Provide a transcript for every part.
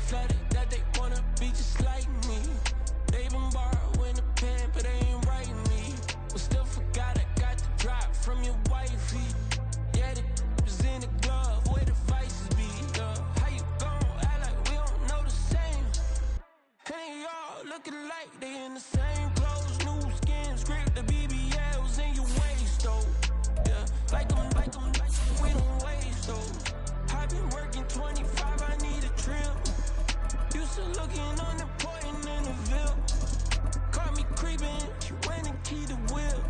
flattered that they wanna be just like me. They been borrowing a pen, but they ain't writing me. But still forgot I got the drop from your wifey. Yeah, the was in the glove where the vices be. How you gon' act like we don't know the same? And they all looking like they in the same clothes, new skins, grip the BBLs in your waist, though. Yeah, like them, we don't waste, though. I've been working 25, I need a trip. Used to looking unimportant in the Ville. Caught me creeping, she went and keyed the wheel.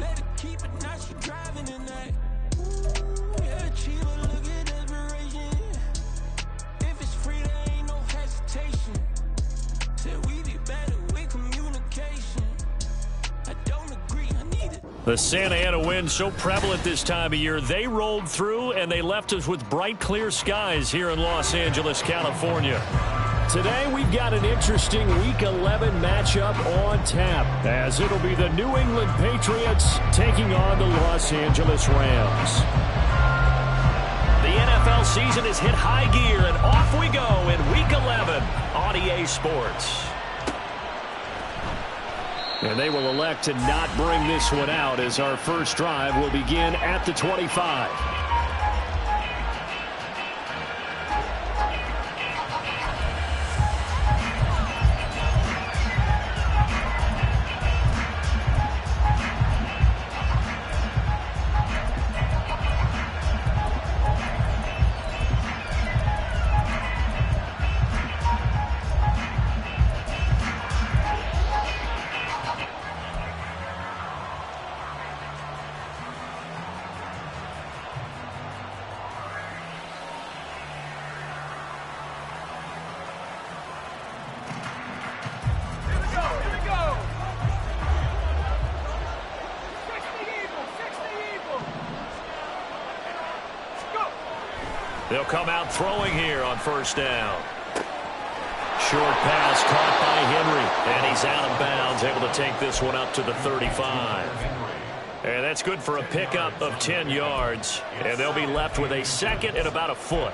Let her keep it, now she driving in that. Ooh, yeah, Chiba, look at desperation. If it's free, there ain't no hesitation. Said we be better with communication. I don't agree, I need it. The Santa Ana wind so prevalent this time of year, they rolled through and they left us with bright, clear skies here in Los Angeles, California. Today, we've got an interesting Week 11 matchup on tap, as it'll be the New England Patriots taking on the Los Angeles Rams. The NFL season has hit high gear, and off we go in Week 11 on EA Sports. And they will elect to not bring this one out, as our first drive will begin at the 25. They'll come out throwing here on first down. Short pass caught by Henry, and he's out of bounds, able to take this one up to the 35. And that's good for a pickup of 10 yards, and they'll be left with a second and about a foot.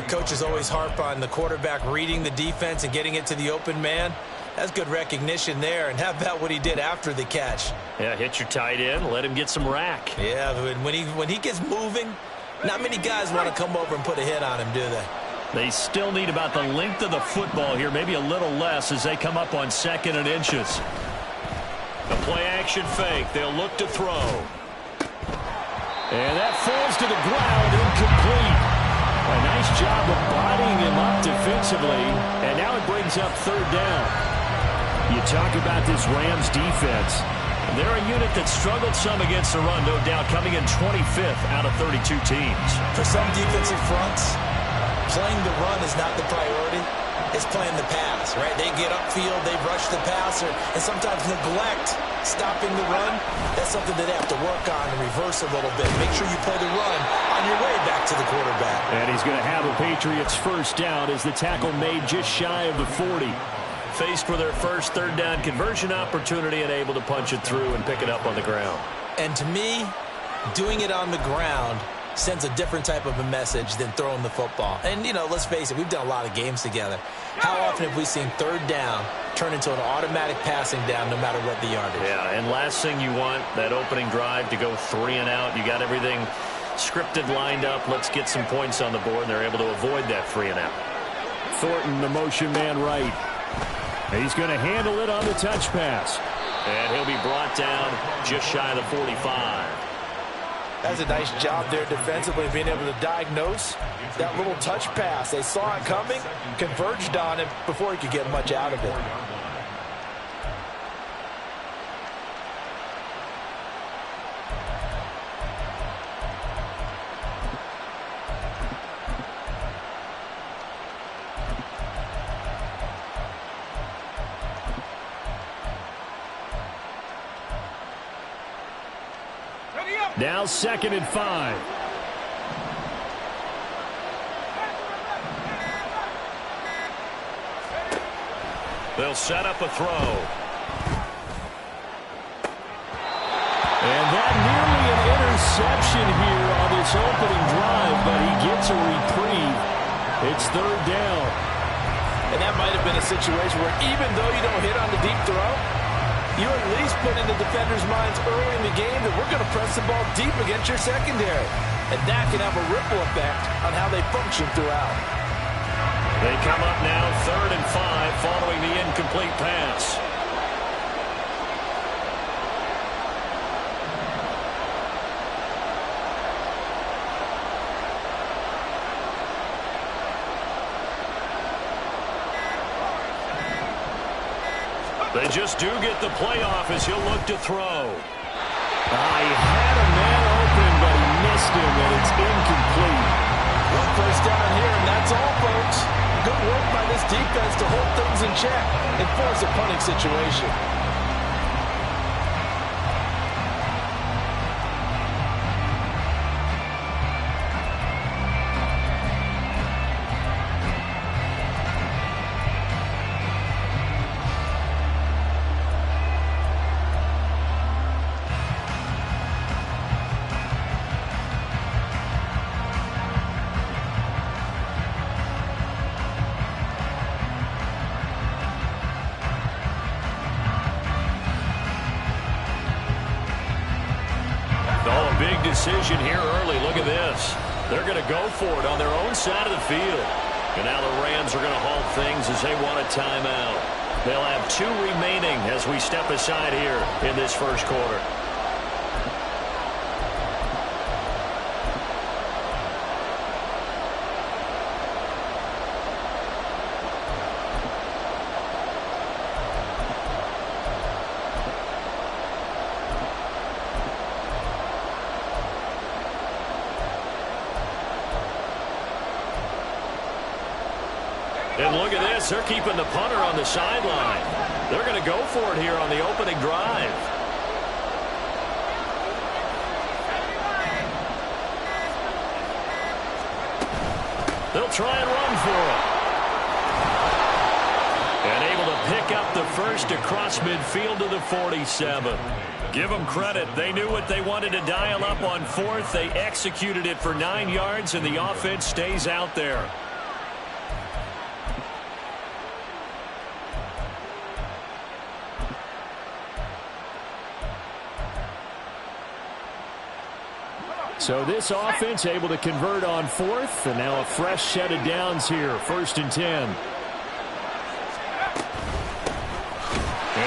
Coaches always harp on the quarterback reading the defense and getting it to the open man. That's good recognition there, and how about what he did after the catch? Yeah, hit your tight end, let him get some rack. Yeah, when he gets moving, not many guys want to come over and put a hit on him, do they? They still need about the length of the football here, maybe a little less as they come up on second and inches. A play-action fake. They'll look to throw. And that falls to the ground, incomplete. A nice job of bodying him up defensively, and now it brings up third down. You talk about this Rams defense. They're a unit that struggled some against the run, no doubt, coming in 25th out of 32 teams. For some defensive fronts, playing the run is not the priority. It's playing the pass, right? They get upfield, they rush the passer, and sometimes neglect stopping the run. That's something that they have to work on and reverse a little bit. Make sure you play the run on your way back to the quarterback. And he's going to have a Patriots first down as the tackle made just shy of the 40. Faced with their first third down conversion opportunity and able to punch it through and pick it up on the ground. And to me, doing it on the ground sends a different type of a message than throwing the football. And, you know, let's face it, we've done a lot of games together. How often have we seen third down turn into an automatic passing down no matter what the yardage? Yeah, and last thing you want, that opening drive to go 3 and out. You got everything scripted, lined up. Let's get some points on the board, and they're able to avoid that 3 and out. Thornton, the motion man right. He's going to handle it on the touch pass. And he'll be brought down just shy of the 45. That's a nice job there defensively, being able to diagnose that little touch pass. They saw it coming, converged on it before he could get much out of it. Now 2nd and 5. They'll set up a throw. And that nearly an interception here on this opening drive, but he gets a reprieve. It's third down. And that might have been a situation where even though you don't hit on the deep throw, you at least put in the defenders' minds early in the game that we're going to press the ball deep against your secondary. And that can have a ripple effect on how they function throughout. They come up now 3rd and 5 following the incomplete pass. They just do get the playoff as he'll look to throw. He had a man open, but he missed him, and it's incomplete. One first down here, and that's all, folks. Good work by this defense to hold things in check and force a punting situation. Big decision here early. Look at this. They're going to go for it on their own side of the field. And now the Rams are going to halt things as they want a timeout. They'll have 2 remaining as we step aside here in this first quarter. And look at this. They're keeping the punter on the sideline. They're going to go for it here on the opening drive. They'll try and run for it. And able to pick up the first across midfield to the 47. Give them credit. They knew what they wanted to dial up on 4th. They executed it for 9 yards, and the offense stays out there. So this offense able to convert on 4th, and now a fresh set of downs here, 1st and 10. And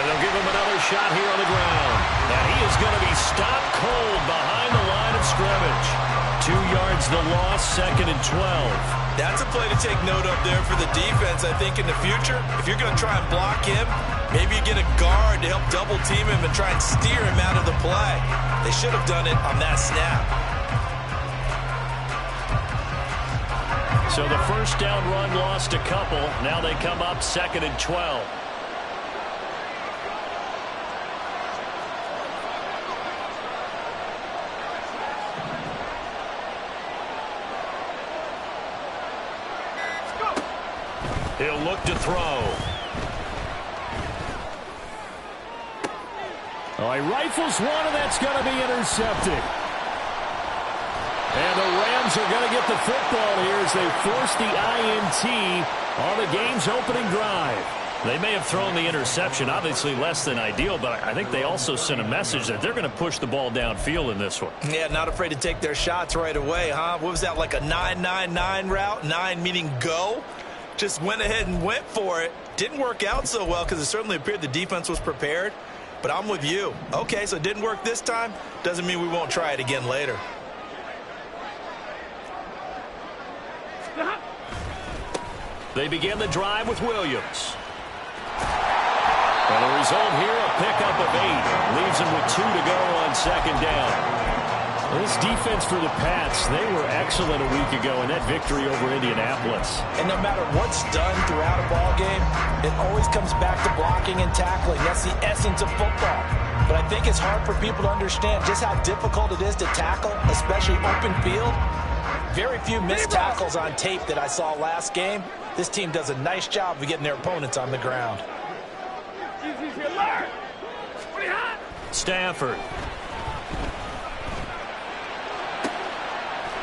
they'll give him another shot here on the ground. And he is going to be stopped cold behind the line of scrimmage. 2 yards the loss, 2nd and 12. That's a play to take note of there for the defense, I think, in the future. If you're going to try and block him, maybe you get a guard to help double team him and try and steer him out of the play. They should have done it on that snap. So the first down run lost a couple. Now they come up 2nd and 12. He'll look to throw. He rifles one, and that's going to be intercepted. And the Rams are going to get the football here as they force the INT on the game's opening drive. They may have thrown the interception, obviously less than ideal, but I think they also sent a message that they're going to push the ball downfield in this one. Yeah, not afraid to take their shots right away, huh? What was that, like a 9-9-9 route? 9 meaning go? Just went ahead and went for it. Didn't work out so well because it certainly appeared the defense was prepared. But I'm with you. Okay, so it didn't work this time. Doesn't mean we won't try it again later. They begin the drive with Williams. And the result here, a pickup of 8. Leaves them with 2 to go on 2nd down. This defense for the Pats, they were excellent a week ago in that victory over Indianapolis. And no matter what's done throughout a ball game, it always comes back to blocking and tackling. That's the essence of football. But I think it's hard for people to understand just how difficult it is to tackle, especially open field. Very few missed tackles on tape that I saw last game. This team does a nice job of getting their opponents on the ground. Stafford.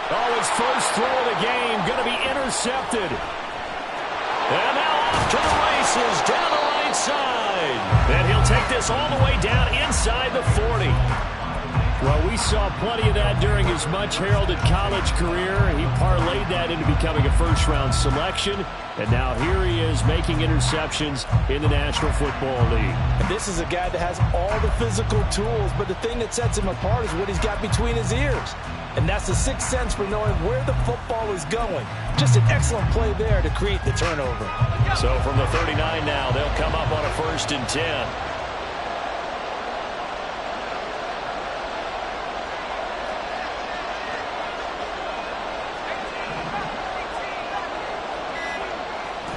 Oh, his first throw of the game going to be intercepted. And now off off to the races down the right side. And he'll take this all the way down inside the 40. Well, we saw plenty of that during his much-heralded college career. He parlayed that into becoming a first-round selection, and now here he is making interceptions in the National Football League. And this is a guy that has all the physical tools, but the thing that sets him apart is what he's got between his ears. And that's the sixth sense for knowing where the football is going. Just an excellent play there to create the turnover. So from the 39 now, they'll come up on a 1st and 10.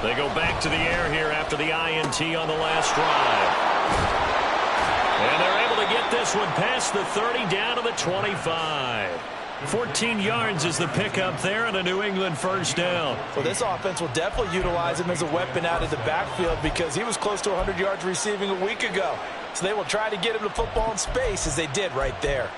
They go back to the air here after the INT on the last drive. And they're able to get this one past the 30 down to the 25. 14 yards is the pickup there and a New England first down. Well, this offense will definitely utilize him as a weapon out of the backfield because he was close to 100 yards receiving a week ago. So they will try to get him the football in space as they did right there.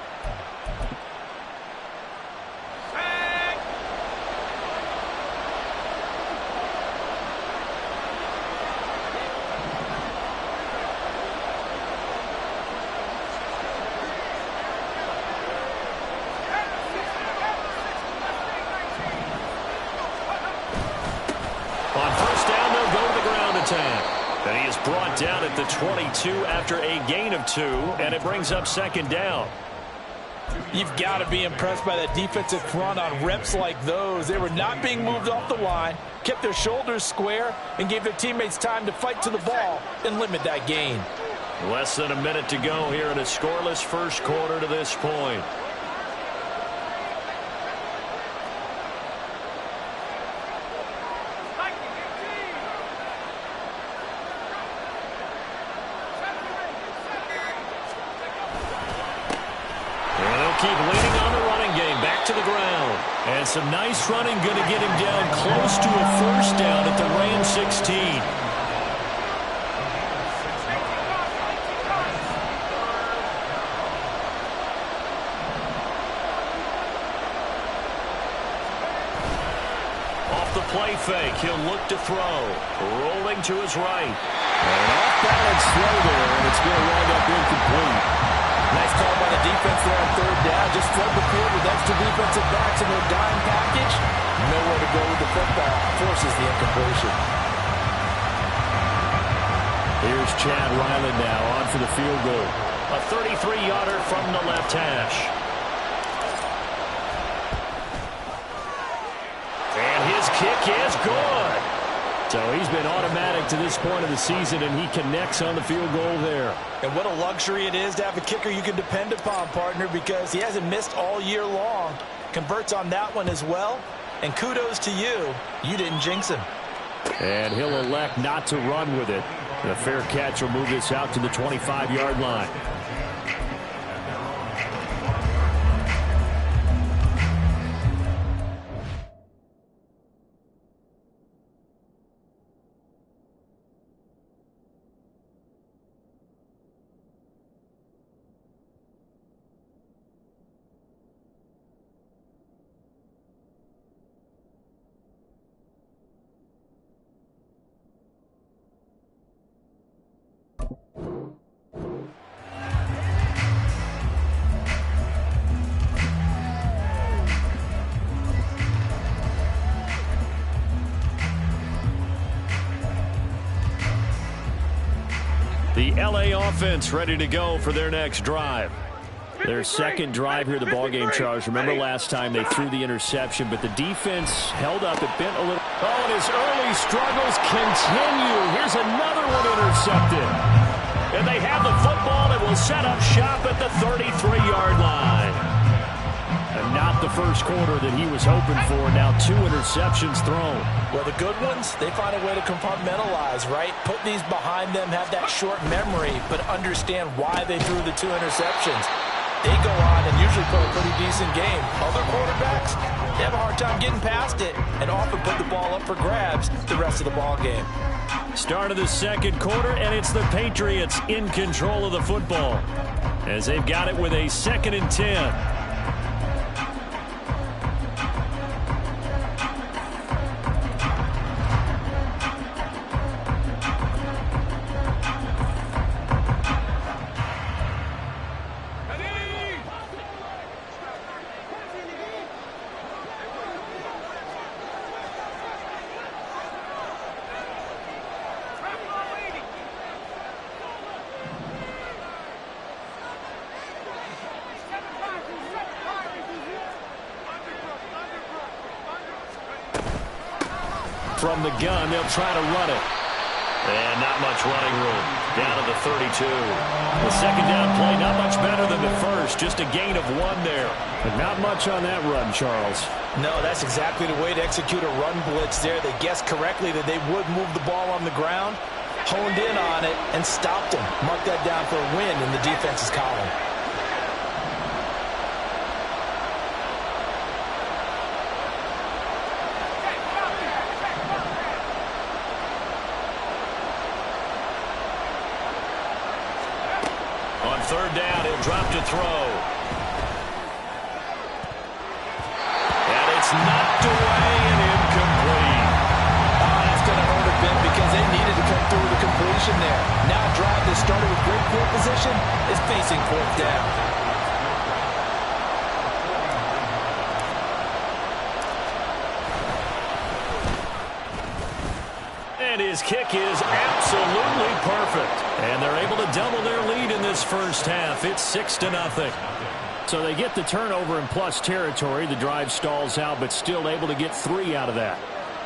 And he is brought down at the 22 after a gain of 2, and it brings up 2nd down. You've got to be impressed by that defensive front on reps like those. They were not being moved off the line, kept their shoulders square, and gave their teammates time to fight to the ball and limit that gain. Less than a minute to go here in a scoreless first quarter to this point. Keep leaning on the running game. Back to the ground. And some nice running going to get him down close to a first down at the Ram 16. Off the play fake, he'll look to throw. Rolling to his right. An off-balance throw there, and it's going to wind up incomplete. Nice call by the defense there on 3rd down. Just flood the field with extra defensive backs in their dime package. Nowhere to go with the football. Forces the incompletion. Here's Chad Ryland now on for the field goal. A 33-yarder from the left hash. And his kick is good. So he's been automatic to this point of the season, and he connects on the field goal there. And what a luxury it is to have a kicker you can depend upon, partner, because he hasn't missed all year long. Converts on that one as well. And kudos to you. You didn't jinx him. And he'll elect not to run with it. And a fair catch will move this out to the 25-yard line. The LA offense ready to go for their next drive. Their second drive here, the ballgame, Charles. Remember last time they threw the interception, but the defense held up. It bent a little. Oh, and his early struggles continue. Here's another one intercepted. And they have the football that will set up shop at the 33-yard line. And not the first quarter that he was hoping for. Now 2 interceptions thrown. Well, the good ones, they find a way to compartmentalize, right? Put these behind them, have that short memory, but understand why they threw the 2 interceptions. They go on and usually play a pretty decent game. Other quarterbacks, they have a hard time getting past it and often put the ball up for grabs the rest of the ball game. Start of the second quarter, and it's the Patriots in control of the football as they've got it with a 2nd and 10. from the gun. They'll try to run it. And not much running room. Down to the 32. The second down play not much better than the first. Just a gain of 1 there. But not much on that run, Charles. No, that's exactly the way to execute a run blitz there. They guessed correctly that they would move the ball on the ground, honed in on it, and stopped them. Mark that down for a win in the defense's column. On third down, he'll drop to throw. And it's knocked away and incomplete. Oh, that's going to hurt a bit because they needed to come through with a completion there. Now a drive that started with great field position is facing fourth down. And his kick is absolutely perfect. And they're able to double their lead in this first half. It's 6-0. So they get the turnover in plus territory. The drive stalls out, but still able to get 3 out of that.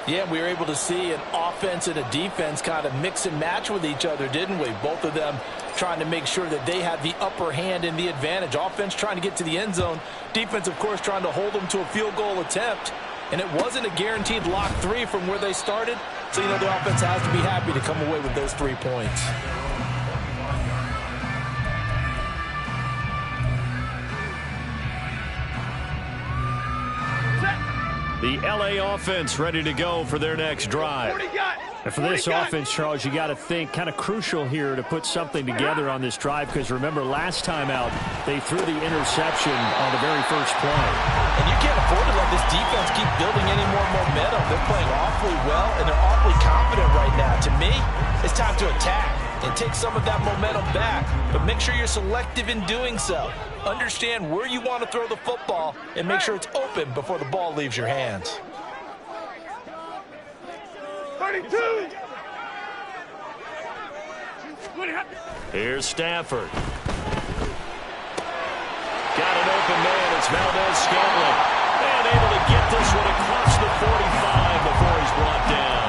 Yeah, we were able to see an offense and a defense kind of mix and match with each other, didn't we? Both of them trying to make sure that they have the upper hand and the advantage. Offense trying to get to the end zone. Defense, of course, trying to hold them to a field goal attempt. And it wasn't a guaranteed lock 3 from where they started. So, you know, the offense has to be happy to come away with those 3 points. The L.A. offense ready to go for their next drive. And for this offense, Charles, you got to think kind of crucial here to put something together on this drive because remember last time out they threw the interception on the very first play. And you can't afford to let this defense keep building any more momentum. They're playing awfully well and they're awfully confident right now. To me, it's time to attack and take some of that momentum back. But make sure you're selective in doing so. Understand where you want to throw the football and make sure it's open before the ball leaves your hands. 32. Here's Stafford. Got an open man. It's Valdez-Scantling. And able to get this one across the 45 before he's brought down.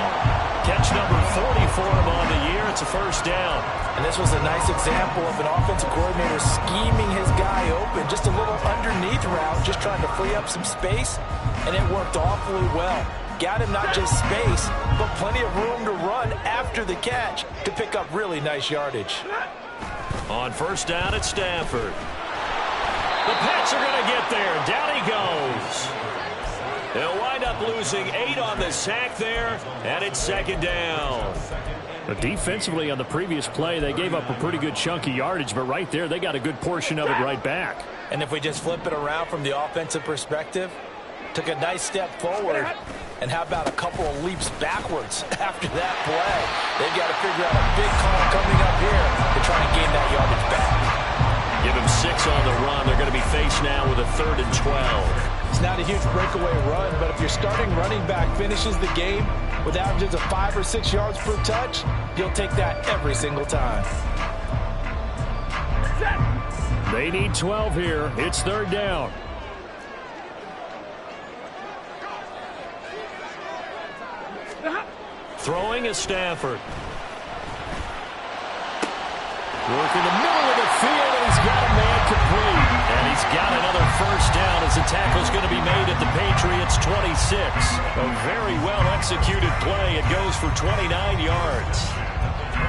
Catch number 40 for him on the year. It's a first down. And this was a nice example of an offensive coordinator scheming his guy open. Just a little underneath route, just trying to free up some space. And it worked awfully well. Got him not just space, but plenty of room to run after the catch to pick up really nice yardage. On first down at Stafford. The Pats are going to get there. Down he goes. They'll wind up losing 8 on the sack there, and it's second down. But defensively on the previous play, they gave up a pretty good chunk of yardage, but right there they got a good portion of it right back. And if we just flip it around from the offensive perspective, took a nice step forward, and how about a couple of leaps backwards after that play? They've got to figure out a big call coming up here to try and gain that yardage back. Give him 6 on the run. They're going to be faced now with a 3rd and 12. It's not a huge breakaway run, but if your starting running back finishes the game with averages of 5 or 6 yards per touch, you'll take that every single time. They need 12 here. It's 3rd down. Throwing is Stafford. Work in the middle of the field, and he's got a man complete. And he's got another first down as the tackle's going to be made at the Patriots' 26. A very well-executed play. It goes for 29 yards.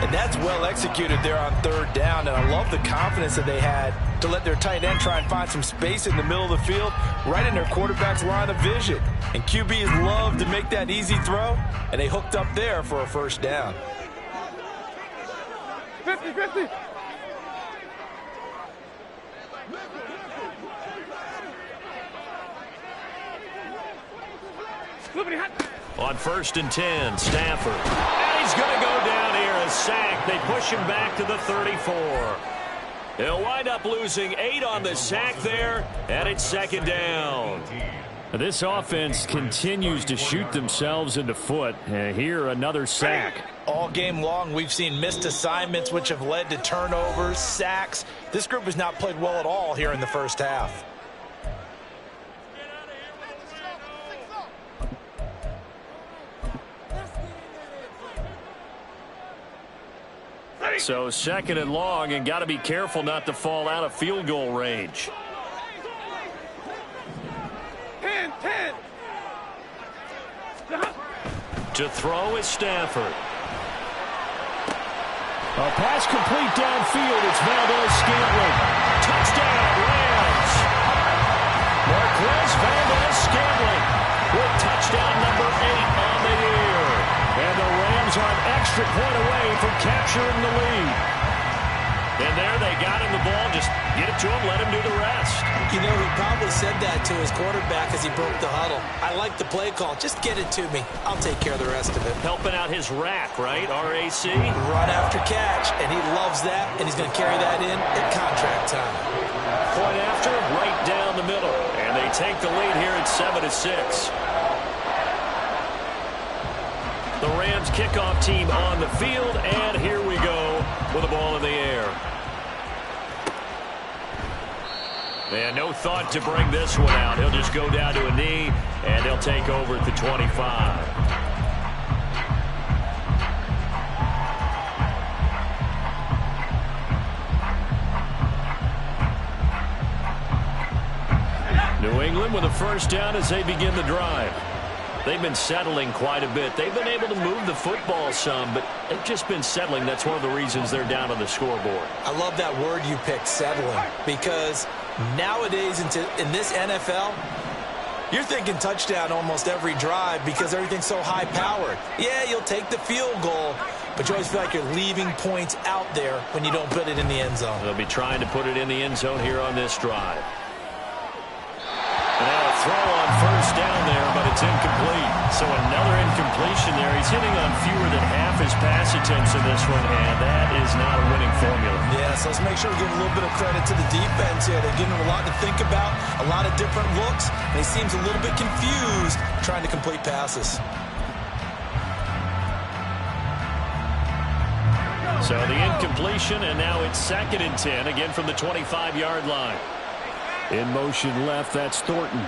And that's well executed there on 3rd down, and I love the confidence that they had to let their tight end try and find some space in the middle of the field, right in their quarterback's line of vision. And QBs love to make that easy throw, and they hooked up there for a first down. 50-50. On 1st and 10, Stafford. And he's going to go down here, a sack. They push him back to the 34. He'll wind up losing 8 on the sack there, and it's 2nd down. This offense continues to shoot themselves in the foot. Here, another sack. All game long, we've seen missed assignments, which have led to turnovers, sacks. This group has not played well at all here in the first half. So second and long, and got to be careful not to fall out of field goal range. 10. To throw is Stafford. A pass complete downfield. It's Valdes-Scantling. Touchdown, Rams. Marquez Valdes-Scantling with touchdown number 8 on the year. And the Rams are an extra point away from capturing the lead. And there they got him the ball. Just get it to him, let him do the rest. You know, he probably said that to his quarterback as he broke the huddle. I like the play call. Just get it to me. I'll take care of the rest of it. Helping out his rack, right? R-A-C? Run after catch, and he loves that, and he's going to carry that in at contract time. Point after, right down the middle. And they take the lead here at 7-6. The Rams kickoff team on the field, and here we go with the ball in the air. And no thought to bring this one out. He'll just go down to a knee, and they'll take over at the 25. New England with a first down as they begin the drive. They've been settling quite a bit. They've been able to move the football some, but they've just been settling. That's one of the reasons they're down on the scoreboard. I love that word you picked, settling, because nowadays in this NFL, you're thinking touchdown almost every drive because everything's so high-powered. Yeah, you'll take the field goal, but you always feel like you're leaving points out there when you don't put it in the end zone. They'll be trying to put it in the end zone here on this drive. And now a throw on first down there, but it's incomplete. So another incompletion there. He's hitting on fewer than half his pass attempts in this one, and that is not a winning formula. Yeah, so let's make sure we give a little bit of credit to the defense here. They're giving him a lot to think about, a lot of different looks, and he seems a little bit confused trying to complete passes. So the incompletion, and now it's 2nd and 10, again from the 25-yard line. In motion left, that's Thornton.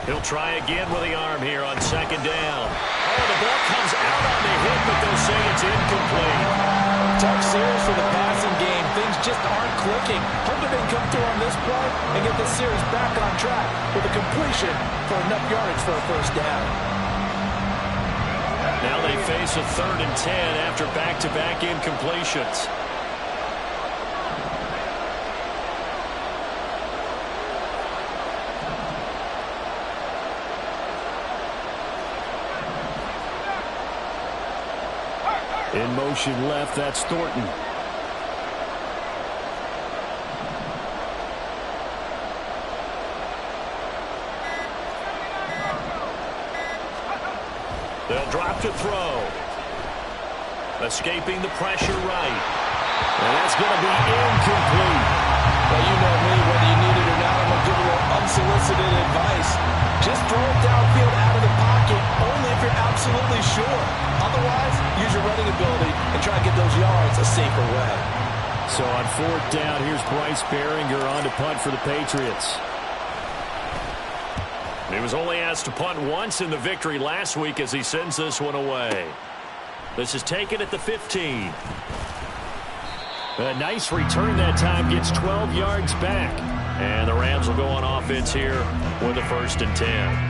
He'll try again with the arm here on 2nd down. Oh, the ball comes out on the hit, but they'll say it's incomplete. Tough series for the passing game. Things just aren't clicking. Hoping they can come through on this play and get this series back on track with a completion for enough yardage for a first down. Now they face a 3rd and 10 after back-to-back incompletions. In motion left, that's Thornton. They'll drop to throw. Escaping the pressure right. And that's going to be incomplete. Well, you know me, whether you need it or not, I'm going to give a little unsolicited advice. Just throw it downfield out of the pocket, only if you're absolutely sure. Otherwise, use your running ability and try to get those yards a safer way. So on 4th down, here's Bryce Baringer on to punt for the Patriots. He was only asked to punt once in the victory last week as he sends this one away. This is taken at the 15. A nice return that time, gets 12 yards back. And the Rams will go on offense here with a 1st and 10.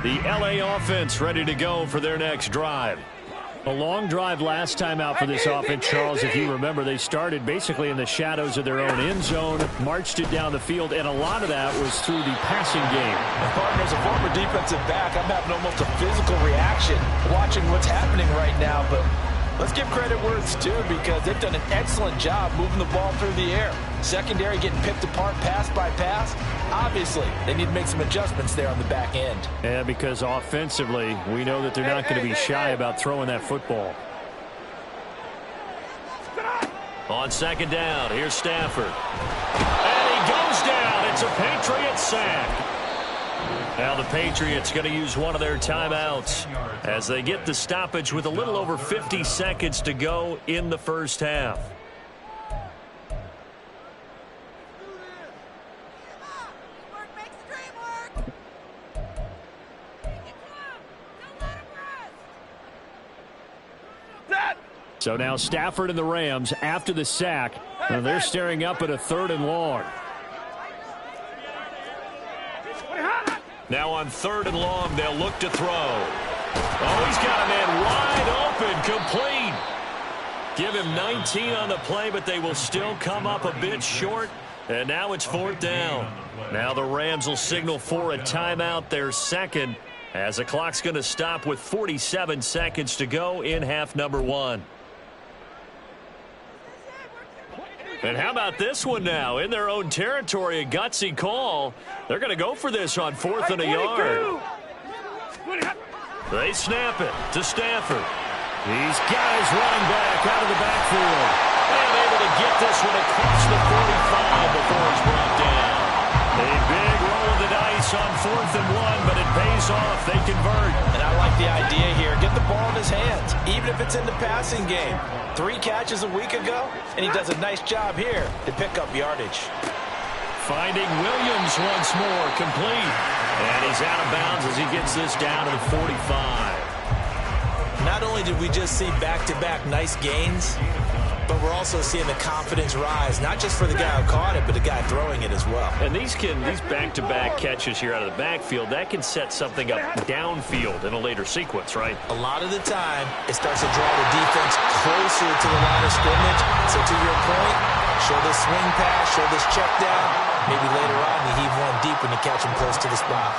The LA offense ready to go for their next drive. A long drive last time out for this offense, Charles. If you remember, they started basically in the shadows of their own end zone, marched it down the field, and a lot of that was through the passing game. And partner, as a former defensive back, I'm having almost a physical reaction watching what's happening right now. But let's give credit where it's due because they've done an excellent job moving the ball through the air. Secondary getting picked apart pass by pass. Obviously, they need to make some adjustments there on the back end. Yeah, because offensively, we know that they're not going to be shy about throwing that football. On 2nd down, here's Stafford. And he goes down. It's a Patriot sack. Now the Patriots going to use one of their timeouts as they get the stoppage with a little over 50 seconds to go in the first half. So now Stafford and the Rams after the sack. And they're staring up at a 3rd and long. Now on 3rd and long, they'll look to throw. Oh, he's got a man wide open, complete. Give him 19 on the play, but they will still come up a bit short. And now it's 4th down. Now the Rams will signal for a timeout, their second, as the clock's going to stop with 47 seconds to go in half number 1. And how about this one now? In their own territory, a gutsy call. They're going to go for this on 4th and a yard. They snap it to Stafford. These guys running back out of the backfield. And able to get this one across the 45 before it's brought down. A big roll of the dice on 4th and 1, but it pays off. They convert. And I like the idea here. Get the ball in his hands, even if it's in the passing game. 3 catches a week ago, and he does a nice job here to pick up yardage. Finding Williams once more, complete. And he's out of bounds as he gets this down to the 45. Not only did we just see back-to-back nice gains, but we're also seeing the confidence rise, not just for the guy who caught it, but the guy throwing it as well. And these back-to-back catches here out of the backfield, that can set something up downfield in a later sequence, right? A lot of the time, it starts to draw the defense closer to the line of scrimmage. So to your point, show this swing pass, show this check down. Maybe later on, you heave one deep when you catch him close to the spot.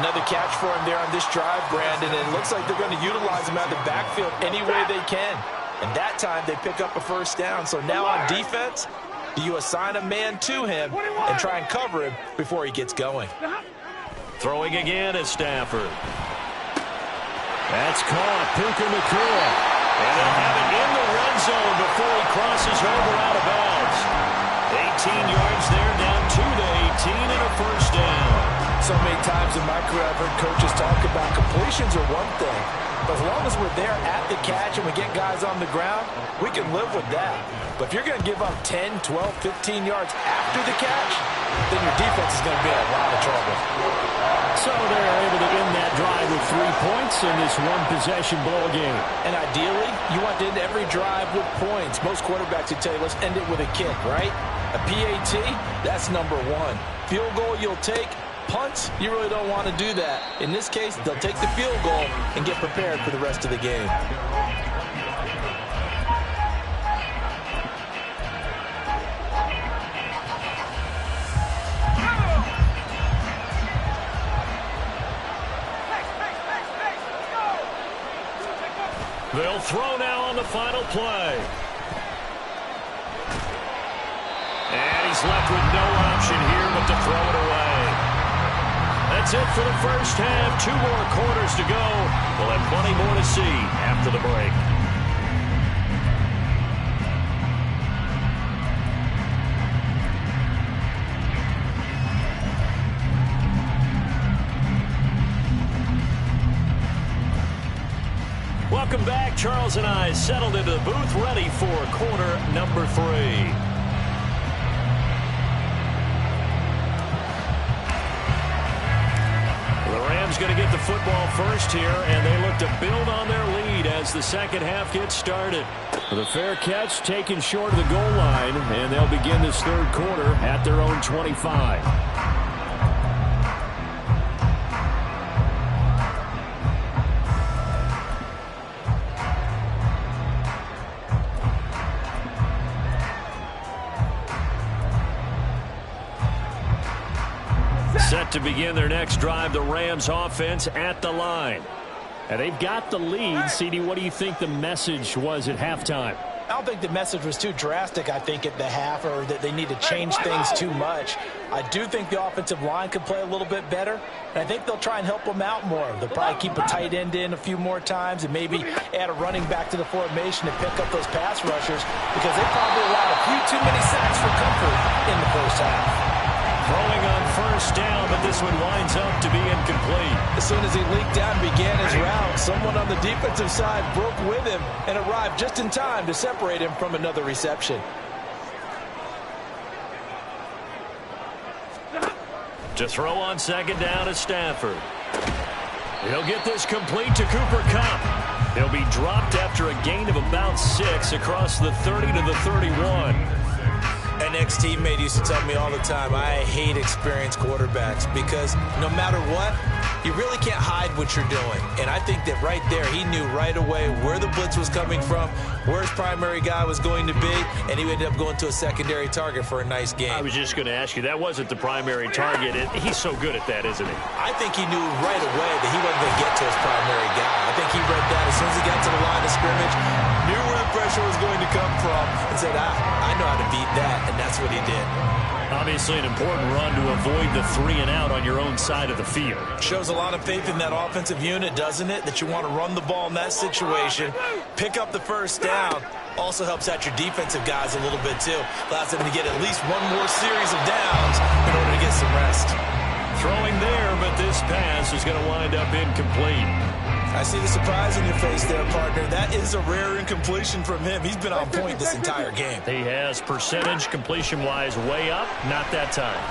Another catch for him there on this drive, Brandon, and it looks like they're going to utilize him out of the backfield any way they can. And that time, they pick up a 1st down. So now on defense, do you assign a man to him and try and cover him before he gets going? Throwing again is Stafford. That's caught. Puka Nacua. And they'll have it in the red zone before he crosses over out of bounds. 18 yards there, down 2 to 18 and a 1st down. So many times in my career, I've heard coaches talk about completions are one thing. But as long as we're there at the catch and we get guys on the ground, we can live with that. But if you're going to give up 10, 12, 15 yards after the catch, then your defense is going to be in a lot of trouble. So they're able to end that drive with 3 points in this one-possession ball game. And ideally, you want to end every drive with points. Most quarterbacks would tell you, let's end it with a kick, right? A PAT, that's number 1. Field goal you'll take. Punts, you really don't want to do that. In this case, they'll take the field goal and get prepared for the rest of the game. They'll throw now on the final play. And he's left with no option here but to throw it away. That's it for the first half. 2 more quarters to go. We'll have plenty more to see after the break. Welcome back. Charles and I settled into the booth, ready for quarter number 3. Going to get the football first here, and they look to build on their lead as the second half gets started. The fair catch taken short of the goal line, and they'll begin this 3rd quarter at their own 25. Set to begin their next drive, the Rams offense at the line. And they've got the lead. CD, what do you think the message was at halftime? I don't think the message was too drastic, I think, at the half, or that they need to change things too much. I do think the offensive line could play a little bit better, and I think they'll try and help them out more. They'll probably keep a tight end in a few more times and maybe add a running back to the formation and pick up those pass rushers, because they probably allowed a few too many sacks for comfort in the first half. Throwing on first down, but but this one winds up to be incomplete. As soon as he leaked out and began his route, someone on the defensive side broke with him and arrived just in time to separate him from another reception. To throw on second down is Stafford. He'll get this complete to Cooper Kupp. He'll be dropped after a gain of about 6 across the 30 to the 31. An ex-teammate used to tell me all the time, I hate experienced quarterbacks because no matter what, you really can't hide what you're doing. And I think that right there, he knew right away where the blitz was coming from, where his primary guy was going to be, and he ended up going to a secondary target for a nice game. I was just going to ask you, that wasn't the primary target. He's so good at that, isn't he? I think he knew right away that he wasn't going to get to his primary guy. I think he read that as soon as he got to the line of scrimmage, knew where the pressure was going to come from, and said, I know how to beat that, and that's what he did. Obviously an important run to avoid the 3-and-out on your own side of the field. Shows a lot of faith in that offensive unit, doesn't it? That you want to run the ball in that situation, pick up the first down. Also helps out your defensive guys a little bit, too. Allows them to get at least one more series of downs in order to get some rest. Throwing there, but this pass is going to wind up incomplete. I see the surprise in your face there, partner. That is a rare incompletion from him. He's been on point this entire game. He has percentage completion-wise way up. Not that time.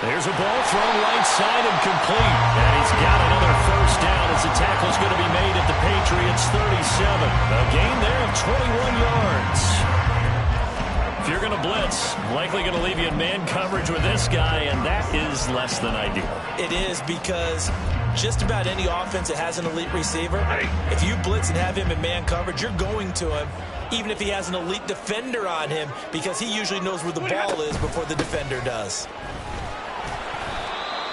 There's a ball thrown right side and complete. And he's got another first down as the tackle's going to be made at the Patriots 37. A gain there of 21 yards. If you're going to blitz, likely going to leave you in man coverage with this guy, and that is less than ideal. It is because just about any offense that has an elite receiver, if you blitz and have him in man coverage, you're going to him, even if he has an elite defender on him, because he usually knows where the ball is before the defender does.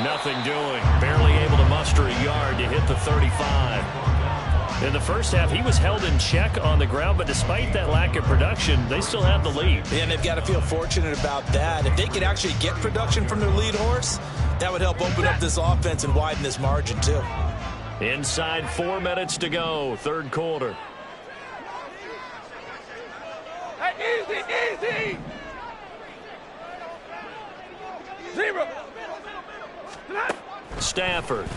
Nothing doing. Barely able to muster a yard to hit the 35. In the first half, he was held in check on the ground, but despite that lack of production, they still have the lead. And they've got to feel fortunate about that. If they could actually get production from their lead horse, that would help open up this offense and widen this margin, too. Inside 4 minutes to go, third quarter. Hey, easy! Zero! Stafford.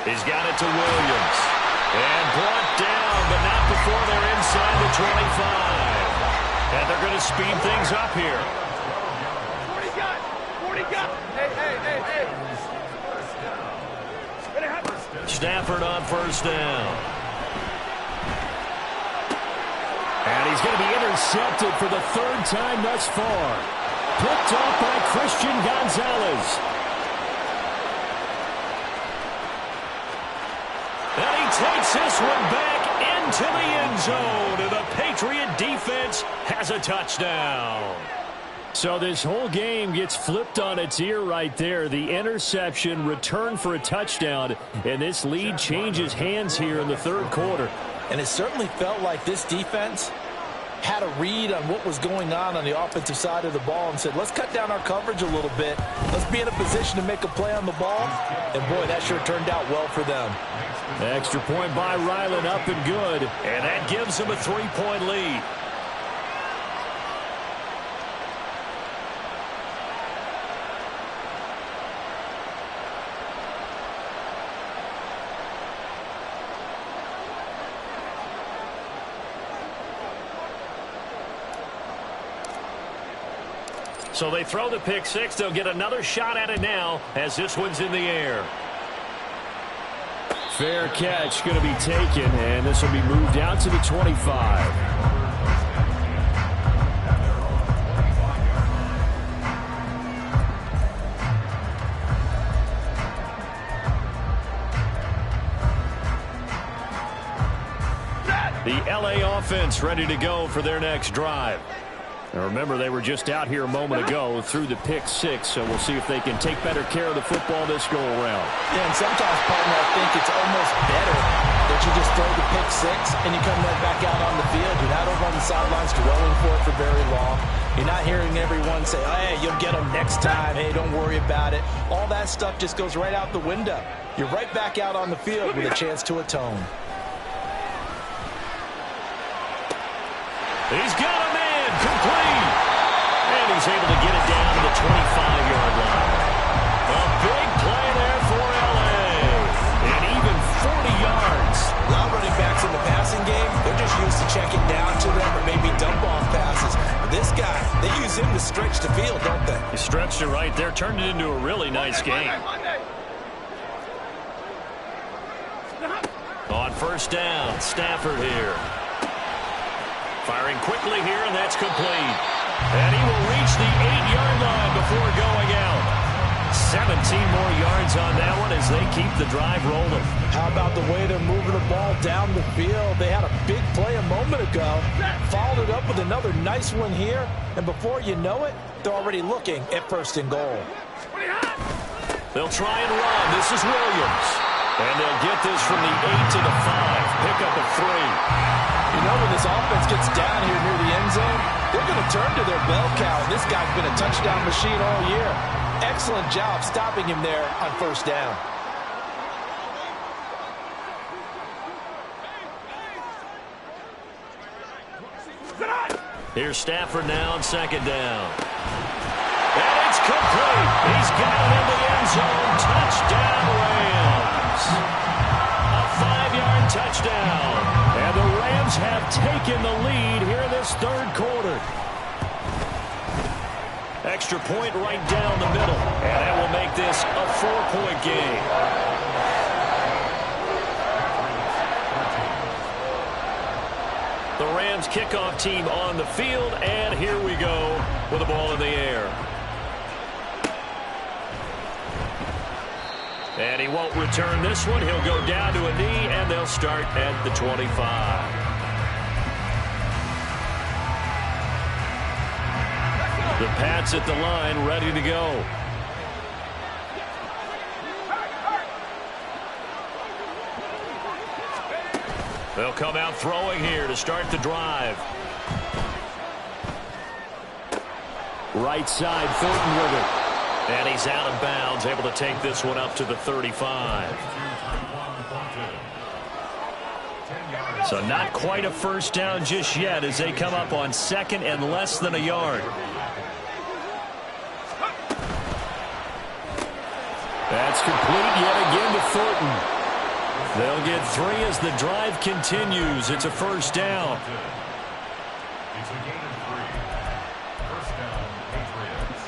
He's got it to Williams. And brought down, but not before they're inside the 25. And they're going to speed things up here. 40 got. Hey. Stafford on first down. And he's going to be intercepted for the 3rd time thus far. Picked off by Christian Gonzalez. And he takes this one back into the end zone. And the Patriot defense has a touchdown. So this whole game gets flipped on its ear right there. The interception, return for a touchdown, and this lead changes hands here in the third quarter. And it certainly felt like this defense had a read on what was going on the offensive side of the ball and said, let's cut down our coverage a little bit. Let's be in a position to make a play on the ball. And, boy, that sure turned out well for them. Extra point by Ryland, up and good. And that gives him a 3-point lead. So they throw the pick six. They'll get another shot at it now as this one's in the air. Fair catch going to be taken, and this will be moved out to the 25. The LA offense ready to go for their next drive. Now remember, they were just out here a moment ago through the pick six, so we'll see if they can take better care of the football this go-around. Yeah, and sometimes, partner, I think it's almost better that you just throw the pick six and you come right back out on the field. You're not over on the sidelines dwelling for it for very long. You're not hearing everyone say, oh, hey, you'll get them next time. Hey, don't worry about it. All that stuff just goes right out the window. You're right back out on the field with a chance to atone. He's got a man complete. And he he's able to get it down to the 25-yard line. A big play there for L.A. And even 40 yards. A lot of running backs in the passing game, they're just used to checking down to them or maybe dump-off passes. But this guy, they use him to stretch the field, don't they? He stretched it right there, turned it into a really nice game. On first down, Stafford here. Firing quickly here, and that's complete. And he will reach the 8-yard line before going out. 17 more yards on that one as they keep the drive rolling. How about the way they're moving the ball down the field? They had a big play a moment ago, followed it up with another nice one here, and before you know it, they're already looking at first and goal. They'll try and run. This is Williams. And they'll get this from the 8 to the 5. Pick up a 3. You know, when this offense gets down here near the end zone, they're going to turn to their bell cow. This guy's been a touchdown machine all year. Excellent job stopping him there on first down. Here's Stafford now on second down. And it's complete. He's got it in the end zone. Touchdown, Rams. A 5-yard touchdown. And the Rams have taken the lead here in this third quarter. Extra point right down the middle. And that will make this a 4-point game. The Rams kickoff team on the field. And here we go with the ball in the air. And he won't return this one. He'll go down to a knee, and they'll start at the 25. The Pats at the line, ready to go. They'll come out throwing here to start the drive. Right side, Thornton with it. And he's out of bounds, able to take this one up to the 35. So not quite a first down just yet as they come up on second and less than a yard. That's complete yet again to Thornton. They'll get 3 as the drive continues. It's a first down. It's a gain of 3. First down, Patriots.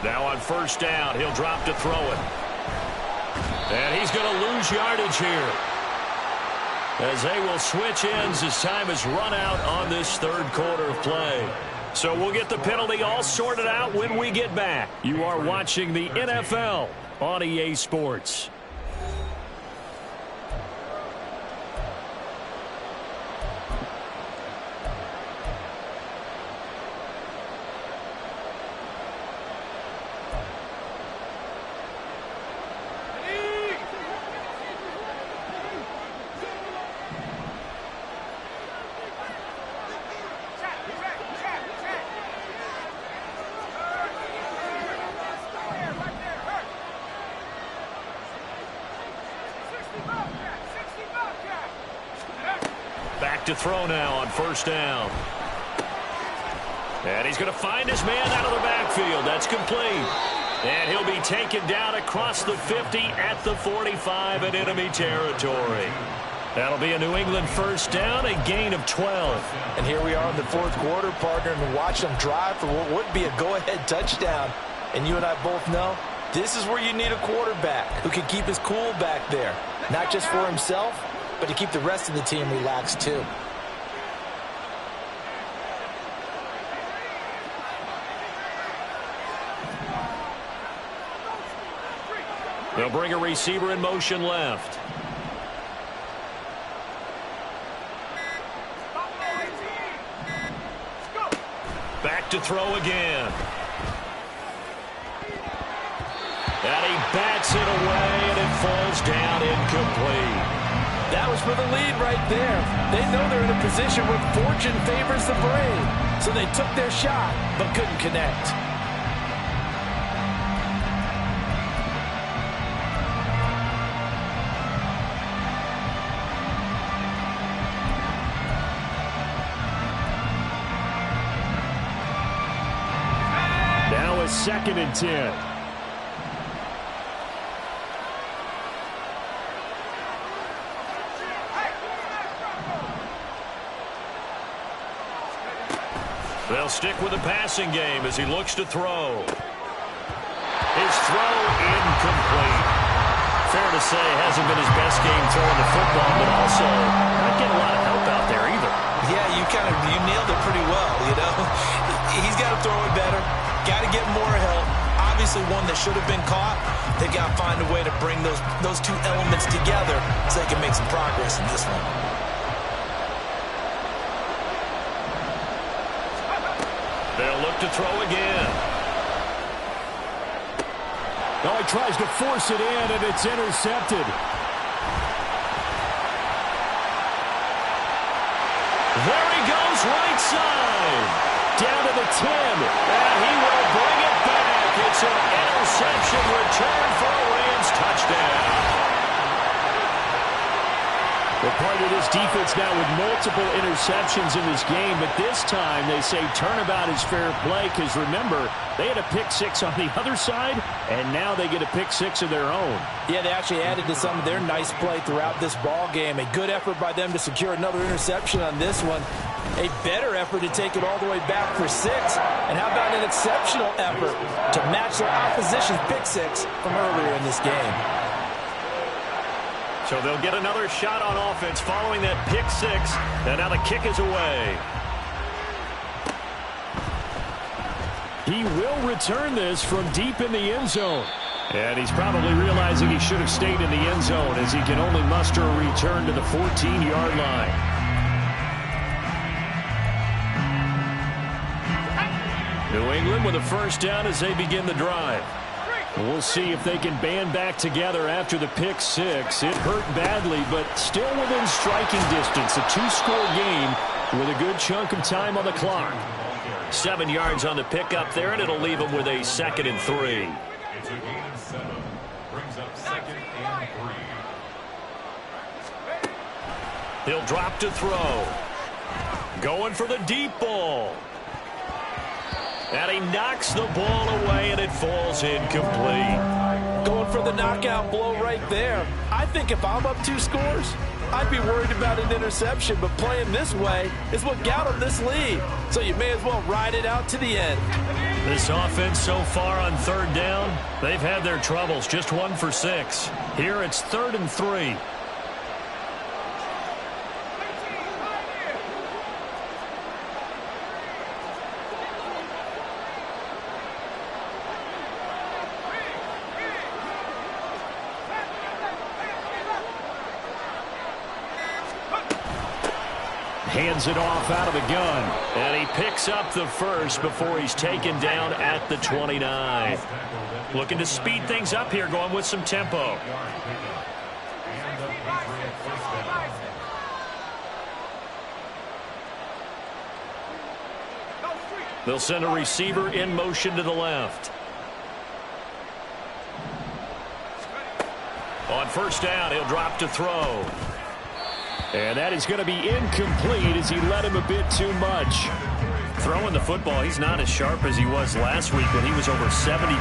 Now on first down, he'll drop to throw it. And he's going to lose yardage here. As they will switch ends as time is run out on this third quarter of play. So we'll get the penalty all sorted out when we get back. You are watching the NFL on EA Sports. To throw now on first down. And he's going to find his man out of the backfield. That's complete. And he'll be taken down across the 50 at the 45 in enemy territory. That'll be a New England first down, a gain of 12. And here we are in the fourth quarter, partner, and watch them drive for what would be a go-ahead touchdown. And you and I both know this is where you need a quarterback who can keep his cool back there. Not just for himself, but to keep the rest of the team relaxed too. They'll bring a receiver in motion left. Back to throw again. And he bats it away, and it falls down incomplete. That goes for the lead right there. They know they're in a position where fortune favors the brave. So they took their shot, but couldn't connect. Now a 2nd and 10. They'll stick with the passing game as he looks to throw. His throw incomplete. Fair to say, hasn't been his best game throwing the football, but also not getting a lot of help out there either. Yeah, you nailed it pretty well, you know. He's got to throw it better. Got to get more help. Obviously one that should have been caught. They got to find a way to bring those two elements together so they can make some progress in this one. They'll look to throw again. Oh, he tries to force it in, and it's intercepted. There he goes, right side. Down to the 10. And he will bring it back. It's an interception return for a Rams touchdown. Well, part of this defense now with multiple interceptions in this game, but this time they say turnabout is fair play because, remember, they had a pick 6 on the other side, and now they get a pick 6 of their own. Yeah, they actually added to some of their nice play throughout this ball game. A good effort by them to secure another interception on this one. A better effort to take it all the way back for 6. And how about an exceptional effort to match their opposition's pick 6 from earlier in this game. So they'll get another shot on offense following that pick 6. And now the kick is away. He will return this from deep in the end zone. And he's probably realizing he should have stayed in the end zone as he can only muster a return to the 14-yard line. New England with a first down as they begin the drive. We'll see if they can band back together after the pick 6. It hurt badly, but still within striking distance. A 2-score game with a good chunk of time on the clock. 7 yards on the pickup there, and it'll leave them with a 2nd and 3. It's a gain of 7. Brings up 2nd and 3. He'll drop to throw. Going for the deep ball. And he knocks the ball away, and it falls incomplete. Going for the knockout blow right there. I think if I'm up 2 scores, I'd be worried about an interception, but playing this way is what got them this lead. So you may as well ride it out to the end. This offense so far on 3rd down, they've had their troubles. Just 1 for 6. Here it's 3rd and 3. Hands it off out of the gun. And he picks up the first before he's taken down at the 29. Looking to speed things up here, going with some tempo. They'll send a receiver in motion to the left. On first down, he'll drop to throw. And that is going to be incomplete as he led him a bit too much. Throwing the football, he's not as sharp as he was last week when he was over 70%.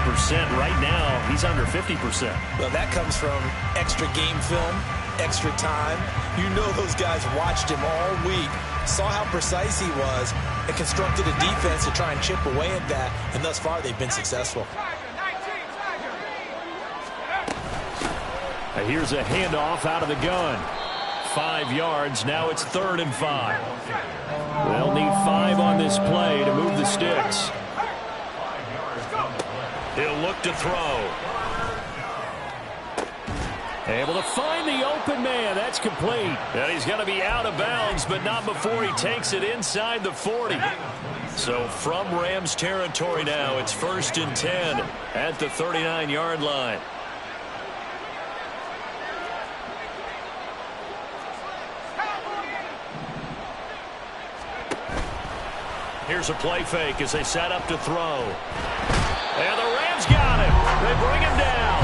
Right now, he's under 50%. Well, that comes from extra game film, extra time. You know those guys watched him all week, saw how precise he was, and constructed a defense to try and chip away at that. And thus far, they've been successful. Here's a handoff out of the gun. 5 yards. Now it's 3rd and 5. They'll need 5 on this play to move the sticks. He'll look to throw. Able to find the open man. That's complete. And he's going to be out of bounds, but not before he takes it inside the 40. So from Rams territory now, it's 1st and 10 at the 39-yard line. Here's a play fake as they set up to throw. And the Rams got him. They bring him down.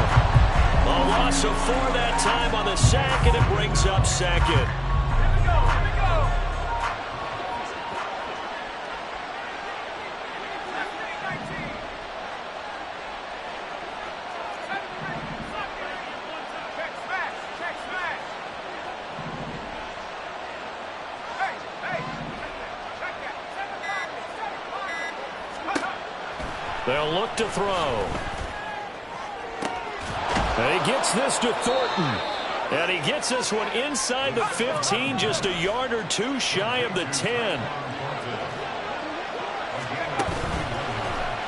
A loss of 4 that time on the sack, and it brings up second. Here we go. Here we go. Check smash. Hey. Check that. They'll look to throw. And he gets this to Thornton. And he gets this one inside the 15, just a yard or two shy of the 10.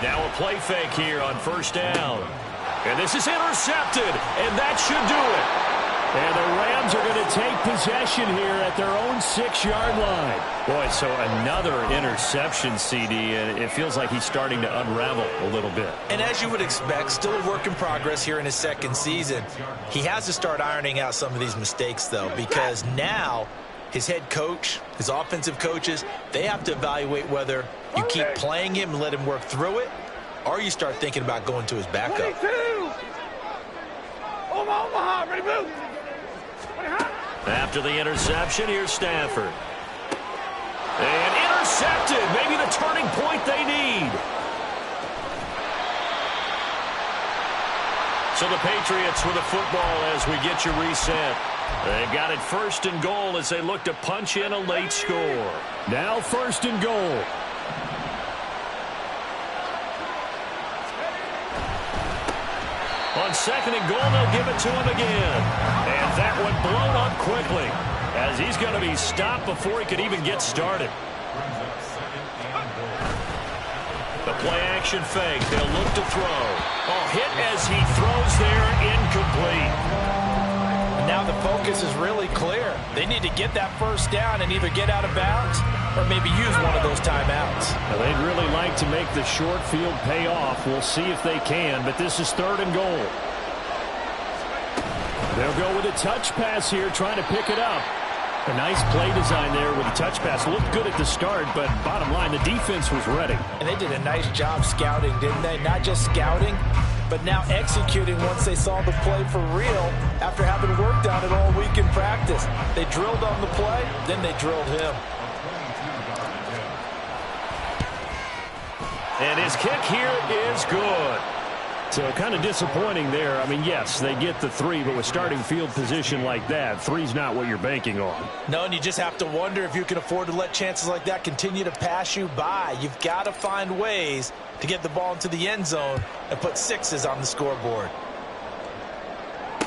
Now a play fake here on first down. And this is intercepted, and that should do it. And the Rams are going to take possession here at their own 6-yard line. Boy, so another interception, CD, and it feels like he's starting to unravel a little bit. And as you would expect, still a work in progress here in his second season. He has to start ironing out some of these mistakes, though, because now his head coach, his offensive coaches, they have to evaluate whether you keep playing him and let him work through it, or you start thinking about going to his backup. 22. Omaha, ready, move. After the interception, here's Stafford. And intercepted. Maybe the turning point they need. So the Patriots with the football as we get you reset. They've got it 1st and goal as they look to punch in a late score. Now 1st and goal. On 2nd and goal, they'll give it to him again. And that one blown up quickly as he's going to be stopped before he could even get started. The play-action fake. They'll look to throw. Oh, hit as he throws there, incomplete. And now the focus is really clear. They need to get that first down and either get out of bounds or maybe use one of those timeouts. Now, they'd really like to make the short field pay off. We'll see if they can, but this is 3rd and goal. They'll go with a touch pass here, trying to pick it up. A nice play design there with a touch pass. Looked good at the start, but bottom line, the defense was ready. And they did a nice job scouting, didn't they? Not just scouting, but now executing once they saw the play for real after having worked on it all week in practice. They drilled on the play, then they drilled him. And his kick here is good. So kind of disappointing there. I mean, yes, they get the 3, but with starting field position like that, 3's not what you're banking on. No, and you just have to wonder if you can afford to let chances like that continue to pass you by. You've got to find ways to get the ball into the end zone and put 6s on the scoreboard.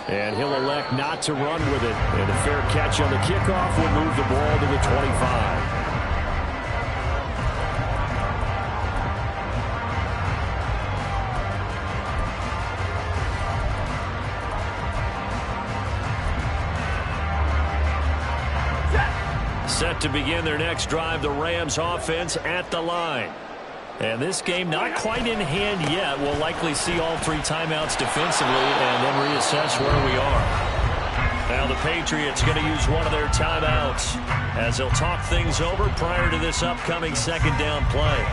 And he'll elect not to run with it. And a fair catch on the kickoff will move the ball to the 25. Set to begin their next drive, the Rams offense at the line. And this game not quite in hand yet. We'll likely see all 3 timeouts defensively and then reassess where we are. Now the Patriots going to use one of their timeouts as they'll talk things over prior to this upcoming 2nd down play.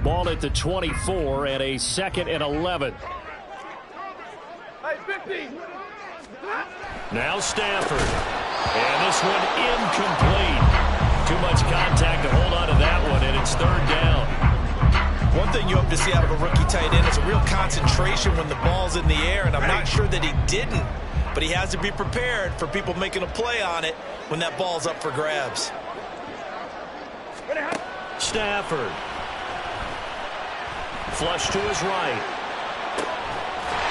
Ball at the 24 and a 2nd and 11. Hey, 50. Now Stafford. And this one incomplete. Too much contact to hold on to that one, and it's 3rd down. One thing you hope to see out of a rookie tight end is a real concentration when the ball's in the air, and I'm not sure that he didn't, but he has to be prepared for people making a play on it when that ball's up for grabs. Stafford. Flush to his right.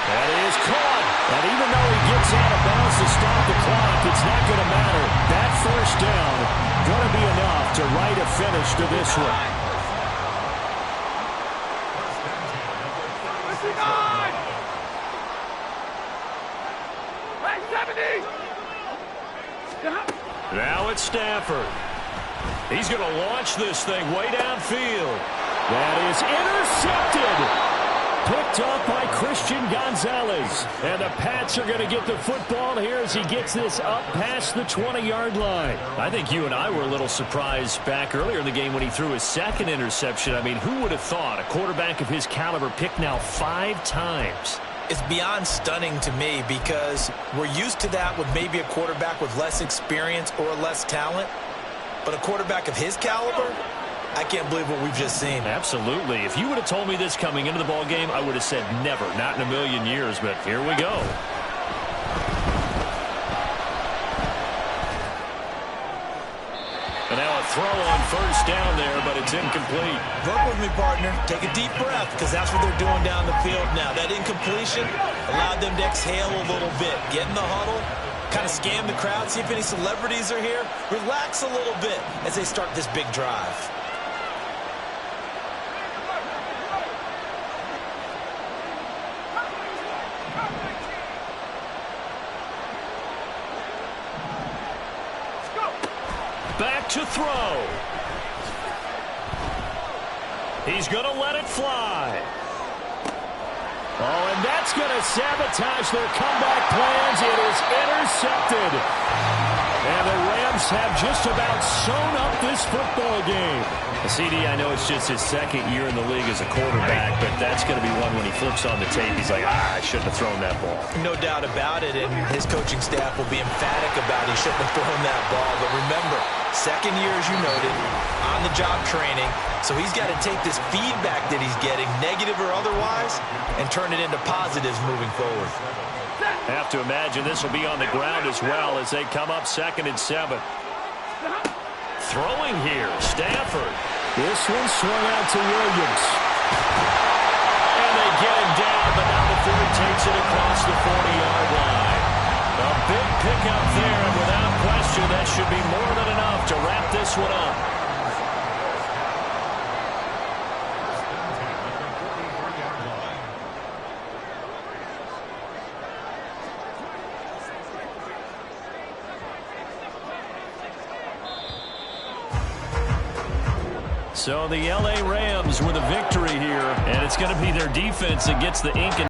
That is caught. And even though he gets out of bounds to stop the clock, it's not going to matter. That 1st down going to be enough to write a finish to this one. 59. Hey, 70. Now it's Stafford. He's going to launch this thing way downfield. That is intercepted. Picked up by Christian Gonzalez. And the Pats are going to get the football here as he gets this up past the 20-yard line. I think you and I were a little surprised back earlier in the game when he threw his second interception. I mean, who would have thought a quarterback of his caliber picked now 5 times? It's beyond stunning to me because we're used to that with maybe a quarterback with less experience or less talent. But a quarterback of his caliber, I can't believe what we've just seen. Absolutely. If you would have told me this coming into the ball game, I would have said never, not in a million years, but here we go. And now a throw on first down there, but it's incomplete. Work with me, partner. Take a deep breath because that's what they're doing down the field now. That incompletion allowed them to exhale a little bit. Get in the huddle, kind of scan the crowd, see if any celebrities are here. Relax a little bit as they start this big drive. Back to throw. He's going to let it fly. Oh, and that's going to sabotage their comeback plans. It is intercepted. And the Rams have just about sewn up this football game. CD, I know it's just his second year in the league as a quarterback, but that's going to be one when he flips on the tape. He's like, I shouldn't have thrown that ball. No doubt about it, and his coaching staff will be emphatic about he shouldn't have thrown that ball. But remember, second year, as you noted, on-the-job training, so he's got to take this feedback that he's getting, negative or otherwise, and turn it into positives moving forward. Have to imagine this will be on the ground as well as they come up 2nd and 7. Throwing here, Stafford. This one swung out to Williams. And they get him down, but not before he takes it across the 40-yard line. A big pickup there, and without question, that should be more than enough to wrap this one up. So the L.A. Rams with a victory here, and it's going to be their defense that gets the ink in